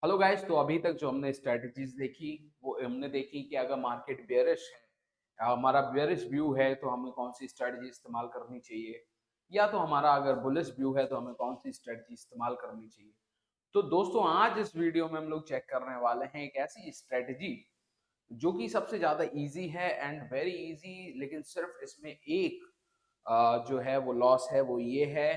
Hello guys. तो अभी तक जो हमने स्ट्रेटजीज देखी वो हमने देखी कि अगर मार्केट बेयरिश है, हमारा बेयरिश व्यू है तो हमें कौन सी स्ट्रेटजी इस्तेमाल करनी चाहिए, या तो हमारा अगर बुलिश व्यू है तो हमें कौन सी स्ट्रेटजी इस्तेमाल करनी चाहिए। तो दोस्तों आज इस वीडियो में हम लोग चेक करने वाले हैं एक ऐसी स्ट्रेटजी जो कि सबसे ज्यादा इजी है एंड वेरी इजी, लेकिन सिर्फ इसमें एक जो है वो लॉस है, वो ये है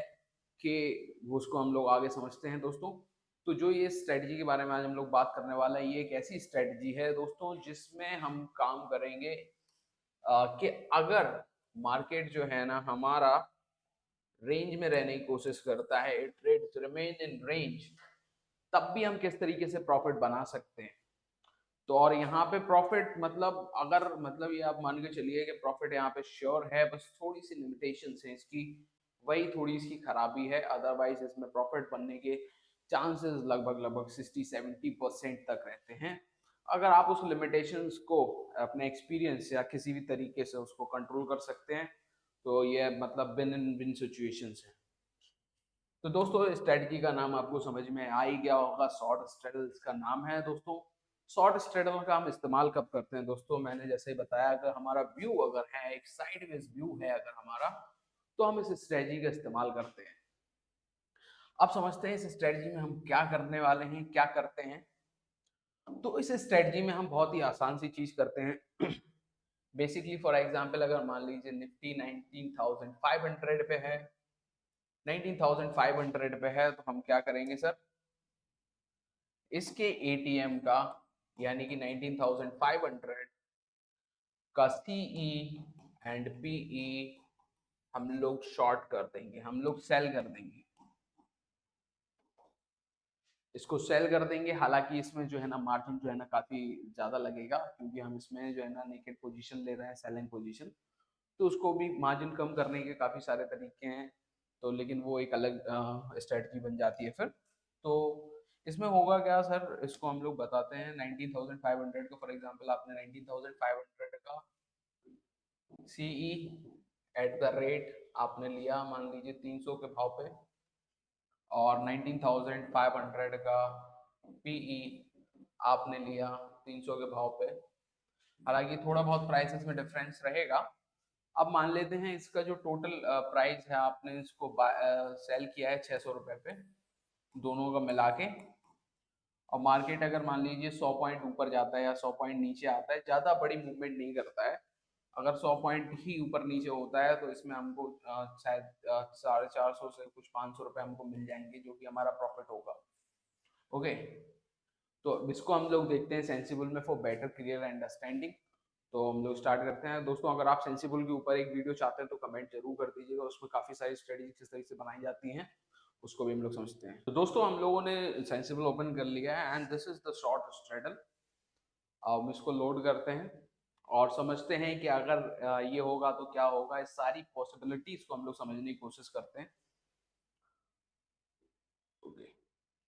कि वो उसको हम लोग आगे समझते हैं दोस्तों। तो जो ये स्ट्रेटजी के बारे में आज हम लोग बात करने वाले हैं, ये एक ऐसी स्ट्रेटजी है दोस्तों जिसमें हम काम करेंगे कि अगर मार्केट जो है ना हमारा रेंज में रहने की कोशिश करता है, it trades remain in range, तब भी हम किस तरीके से प्रॉफिट बना सकते हैं। तो और यहाँ पे प्रॉफिट मतलब अगर मतलब ये आप मान के चलिए कि प्रॉफिट यहाँ पे श्योर है, बस थोड़ी सी लिमिटेशंस है इसकी, वही थोड़ी इसकी खराबी है। अदरवाइज इसमें प्रॉफिट बनने के चांसेस लगभग लगभग 60-70% तक रहते हैं, अगर आप उस लिमिटेशंस को अपने एक्सपीरियंस या किसी भी तरीके से उसको कंट्रोल कर सकते हैं। तो ये मतलब विन इन विन सिचुएशंस है। तो दोस्तों स्ट्रेटजी का नाम आपको समझ में आ ही गया होगा, शॉर्ट स्ट्रेडल इसका नाम है दोस्तों। शॉर्ट स्ट्रेडल का हम इस्तेमाल कब करते हैं दोस्तों, मैंने जैसे ही बताया, अगर हमारा व्यू अगर है एक साइडवेज व्यू है अगर हमारा, तो हम इस स्ट्रेटजी का इस्तेमाल करते हैं। अब समझते हैं इस स्ट्रेटजी में हम क्या करने वाले हैं, क्या करते हैं। तो इस स्ट्रेटजी में हम बहुत ही आसान सी चीज करते हैं। बेसिकली फॉर एग्जांपल अगर मान लीजिए निफ्टी 19,500 पे है, 19,500 पे है, तो हम क्या करेंगे सर, इसके एटीएम का यानी कि 19,500 का सीई एंड पीई हम लोग शॉर्ट कर देंगे, हम लोग सेल कर देंगे, इसको सेल कर देंगे। हालांकि इसमें जो है ना मार्जिन जो है ना काफी ज्यादा लगेगा, क्योंकि हम इसमें जो है ना नेकेड पोजीशन ले रहे हैं, सेलिंग पोजीशन। तो उसको भी मार्जिन कम करने के काफी सारे तरीके हैं, तो लेकिन वो एक अलग स्ट्रेटजी बन जाती है फिर। तो इसमें होगा क्या सर, इसको हम लोग बताते हैं। 19,500 का फॉर एग्जांपल आपने 19,500 का सीई एट द रेट आपने लिया मान लीजिए 300 के भाव पे, और 19,500 का पीई आपने लिया 300 के भाव पे। हालांकि थोड़ा बहुत प्राइसेस में डिफरेंस रहेगा। अब मान लेते हैं इसका जो टोटल प्राइस है, आपने इसको सेल किया है 600 रुपए पे, दोनों का मिला के। और मार्केट अगर मान लीजिए 100 पॉइंट ऊपर जाता है या 100 पॉइंट नीचे आता है, ज़्यादा बड़ी मूवमेंट नहीं करता है। अगर 100 पॉइंट ही ऊपर नीचे होता है तो इसमें हमको शायद 450 से कुछ 500 रुपये हमको मिल जाएंगे, जो कि हमारा प्रॉफिट होगा। ओके, तो इसको हम लोग देखते हैं सेंसिबल में फॉर बेटर क्लियर अंडरस्टैंडिंग। तो हम लोग स्टार्ट करते हैं दोस्तों। अगर आप सेंसिबल के ऊपर एक वीडियो चाहते हैं तो कमेंट जरूर कर दीजिएगा, उसमें काफी सारी स्टडीज किस तरीके से बनाई जाती हैं उसको भी हम लोग समझते हैं। तो दोस्तों हम लोगों ने सेंसिबल ओपन कर लिया है and this is the short straddle. हम इसको लोड करते हैं और समझते हैं कि अगर ये होगा तो क्या होगा, इस सारी पॉसिबिलिटीज को हम लोग समझने की कोशिश करते हैं। ओके,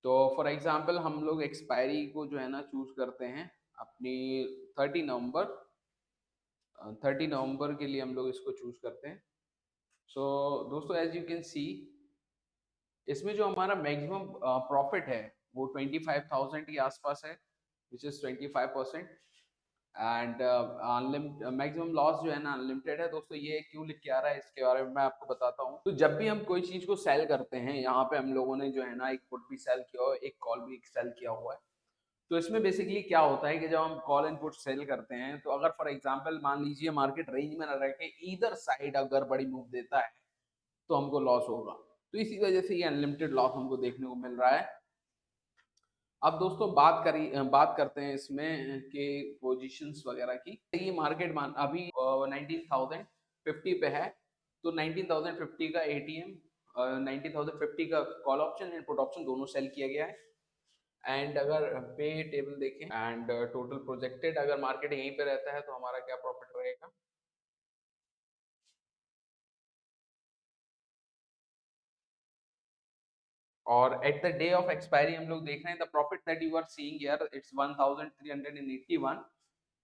तो फॉर एग्जांपल हम लोग एक्सपायरी को जो है ना चूज करते हैं अपनी 30 नवंबर। 30 नवंबर के लिए हम लोग इसको चूज करते हैं। सो दोस्तों एज यू कैन सी, इसमें जो हमारा मैक्सिमम प्रॉफिट है वो 25,000 के आसपास है, which is 25%। And maximum loss जो है ना अनलिमिटेड है दोस्तों। ये क्यों लिख के आ रहा है इसके बारे में मैं आपको बताता हूँ। तो जब भी हम कोई चीज को सेल करते हैं, यहाँ पे हम लोगों ने जो है ना एक पुट भी सेल किया हुआ है, एक कॉल भी सेल किया हुआ है। तो इसमें बेसिकली क्या होता है कि जब हम कॉल इनपुट सेल करते हैं, तो अगर फॉर एग्जांपल मान लीजिए मार्केट रेंज में न रह के ईदर साइड अगर बड़ी मूव देता है तो हमको लॉस होगा। तो इसी वजह से ये अनलिमिटेड लॉस हमको देखने को मिल रहा है। अब दोस्तों बात करते हैं इसमें कि पोजीशंस वगैरह की। ये मार्केट मान अभी 19,050 पे है, तो 19,050 का एटीएम, 19,050 का call option and put option दोनों सेल किया गया है। एंड अगर पे टेबल देखें एंड टोटल प्रोजेक्टेड, अगर मार्केट यहीं पे रहता है तो हमारा क्या प्रॉफिट रहेगा। और at the day of expiry हम लोग देख रहे हैं the profit that you are seeing here, it's 1381।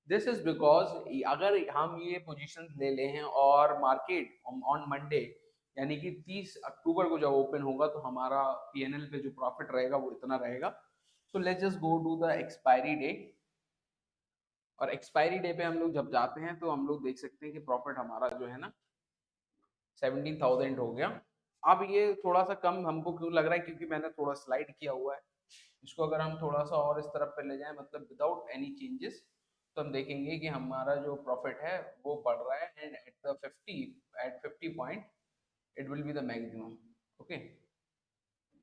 This is because अगर हम ये पोजीशन ले ले हैं और मार्केट ऑन मंडे यानी कि 30 अक्टूबर को जब ओपन होगा, तो हमारा पीएनएल पे जो प्रॉफिट रहेगा वो इतना रहेगा। So let's just go to the expiry day. और एक्सपायरी डे पे हम लोग जब जाते हैं तो हम लोग देख सकते हैं कि प्रॉफिट हमारा जो है ना 17,000 हो गया। अब ये थोड़ा सा कम हमको क्यों लग रहा है, क्योंकि मैंने थोड़ा स्लाइड किया हुआ है इसको। अगर हम थोड़ा सा और इस तरफ पे ले जाएं, मतलब विदाउट एनी चेंजेस, तो हम देखेंगे कि हमारा जो प्रॉफिट है वो बढ़ रहा है, and at 50 point it will be the maximum. Okay,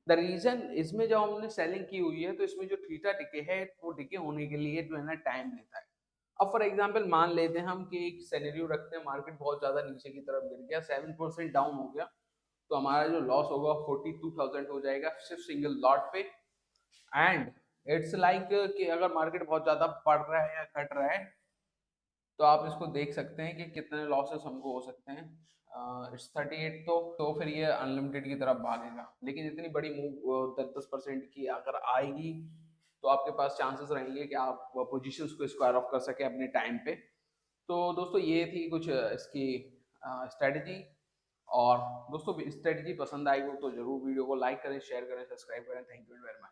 the reason इसमें जब हमने सेलिंग की हुई है तो इसमें जो थीटा टिके है वो टिके होने के लिए जो है ना टाइम लेता है। अब फॉर एग्जांपल मान लेते हैं हम कि एक सिनेरियो रखते हैं, मार्केट बहुत ज्यादा नीचे की तरफ गिर गया, 7% डाउन हो गया, तो हमारा जो लॉस होगा 42,000 हो जाएगा सिर्फ सिंगल लॉट पे। एंड इट्स लाइक कि अगर मार्केट बहुत ज्यादा बढ़ रहा है या घट रहा है, तो आप इसको देख सकते हैं कि कितने लॉसेस हमको हो सकते हैं। इट्स 38, तो फिर ये अनलिमिटेड की तरफ भागेगा। लेकिन इतनी बड़ी मूव 10-10% की अगर आएगी, तो आपके पास चांसेस रहेंगे कि आप पोजीशंस को स्क्वायर ऑफ कर सके अपने टाइम पे। तो दोस्तों ये थी कुछ इसकी स्ट्रेटजी। और दोस्तों स्ट्रेटजी पसंद आई हो तो जरूर वीडियो को लाइक करें, शेयर करें, सब्सक्राइब करें। Thank you very much.